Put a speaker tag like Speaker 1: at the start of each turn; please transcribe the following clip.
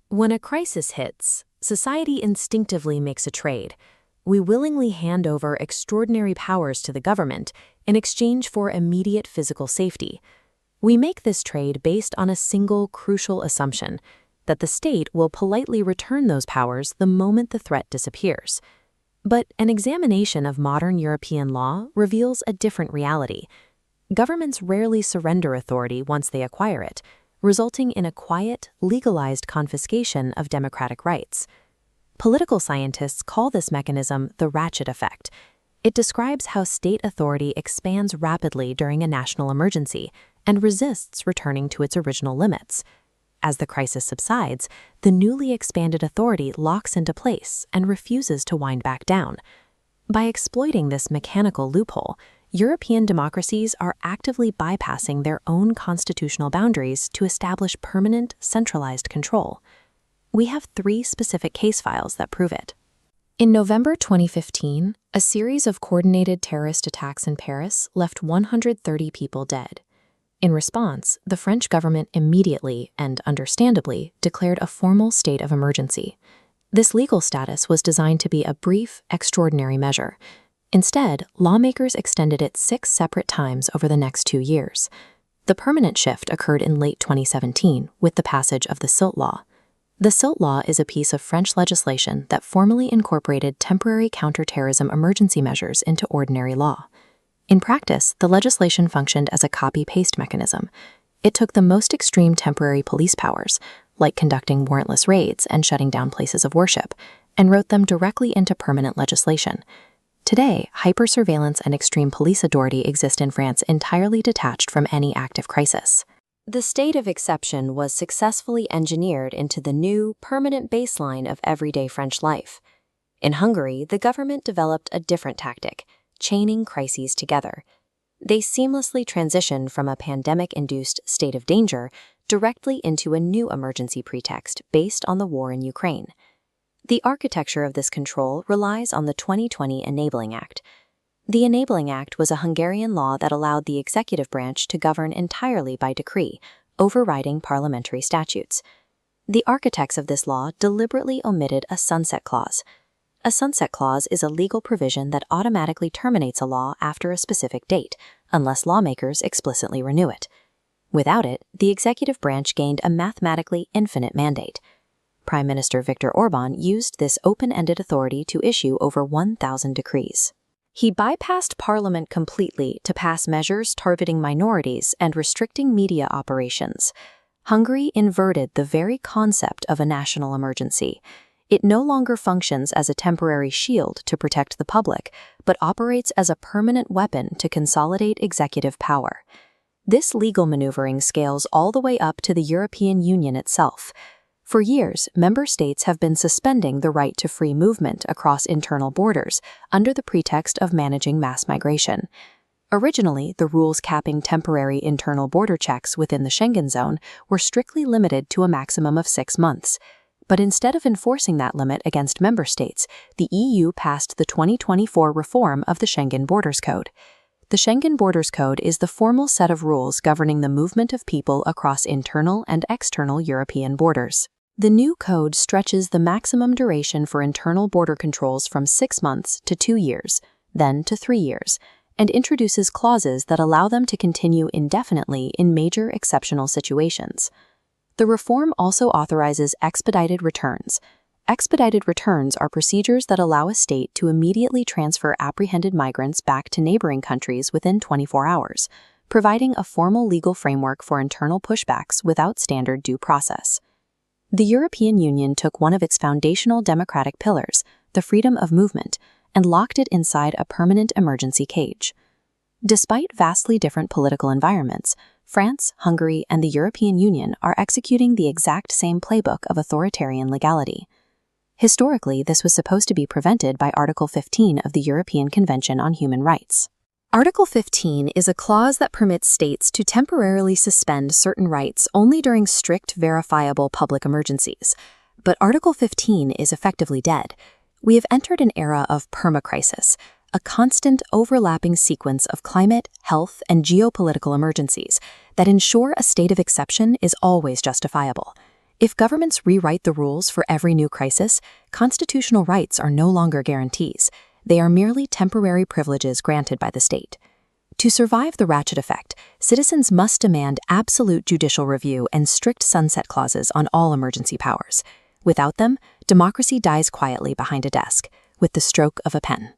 Speaker 1: When a crisis hits, society instinctively makes a trade. We willingly hand over extraordinary powers to the government in exchange for immediate physical safety. We make this trade based on a single crucial assumption, that the state will politely return those powers the moment the threat disappears. But an examination of modern European law reveals a different reality. Governments rarely surrender authority once they acquire it, resulting in a quiet, legalized confiscation of democratic rights. Political scientists call this mechanism the Ratchet Effect. It describes how state authority expands rapidly during a national emergency and resists returning to its original limits. As the crisis subsides, the newly expanded authority locks into place and refuses to wind back down. By exploiting this mechanical loophole, European democracies are actively bypassing their own constitutional boundaries to establish permanent, centralized control. We have 3 specific case files that prove it. In November 2015, a series of coordinated terrorist attacks in Paris left 130 people dead. In response, the French government immediately and understandably declared a formal state of emergency. This legal status was designed to be a brief, extraordinary measure. Instead, lawmakers extended it 6 separate times over the next 2 years. The permanent shift occurred in late 2017 with the passage of the Silt Law. The Silt Law is a piece of French legislation that formally incorporated temporary counterterrorism emergency measures into ordinary law. In practice, the legislation functioned as a copy-paste mechanism. It took the most extreme temporary police powers, like conducting warrantless raids and shutting down places of worship, and wrote them directly into permanent legislation. Today, hyper-surveillance and extreme police authority exist in France entirely detached from any active crisis. The state of exception was successfully engineered into the new, permanent baseline of everyday French life. In Hungary, the government developed a different tactic, chaining crises together. They seamlessly transitioned from a pandemic-induced state of danger directly into a new emergency pretext based on the war in Ukraine. The architecture of this control relies on the 2020 Enabling Act. The Enabling Act was a Hungarian law that allowed the executive branch to govern entirely by decree, overriding parliamentary statutes. The architects of this law deliberately omitted a sunset clause. A sunset clause is a legal provision that automatically terminates a law after a specific date, unless lawmakers explicitly renew it. Without it, the executive branch gained a mathematically infinite mandate. Prime Minister Viktor Orbán used this open-ended authority to issue over 1,000 decrees. He bypassed Parliament completely to pass measures targeting minorities and restricting media operations. Hungary inverted the very concept of a national emergency. It no longer functions as a temporary shield to protect the public, but operates as a permanent weapon to consolidate executive power. This legal maneuvering scales all the way up to the European Union itself. For years, member states have been suspending the right to free movement across internal borders under the pretext of managing mass migration. Originally, the rules capping temporary internal border checks within the Schengen zone were strictly limited to a maximum of 6 months. But instead of enforcing that limit against member states, the EU passed the 2024 reform of the Schengen Borders Code. The Schengen Borders Code is the formal set of rules governing the movement of people across internal and external European borders. The new code stretches the maximum duration for internal border controls from 6 months to 2 years, then to 3 years, and introduces clauses that allow them to continue indefinitely in major exceptional situations. The reform also authorizes expedited returns. Expedited returns are procedures that allow a state to immediately transfer apprehended migrants back to neighboring countries within 24 hours, providing a formal legal framework for internal pushbacks without standard due process. The European Union took one of its foundational democratic pillars, the freedom of movement, and locked it inside a permanent emergency cage. Despite vastly different political environments, France, Hungary, and the European Union are executing the exact same playbook of authoritarian legality. Historically, this was supposed to be prevented by Article 15 of the European Convention on Human Rights. Article 15 is a clause that permits states to temporarily suspend certain rights only during strict, verifiable public emergencies. But Article 15 is effectively dead. We have entered an era of permacrisis, a constant overlapping sequence of climate, health, and geopolitical emergencies that ensure a state of exception is always justifiable. If governments rewrite the rules for every new crisis, constitutional rights are no longer guarantees. They are merely temporary privileges granted by the state. To survive the Ratchet Effect, citizens must demand absolute judicial review and strict sunset clauses on all emergency powers. Without them, democracy dies quietly behind a desk, with the stroke of a pen.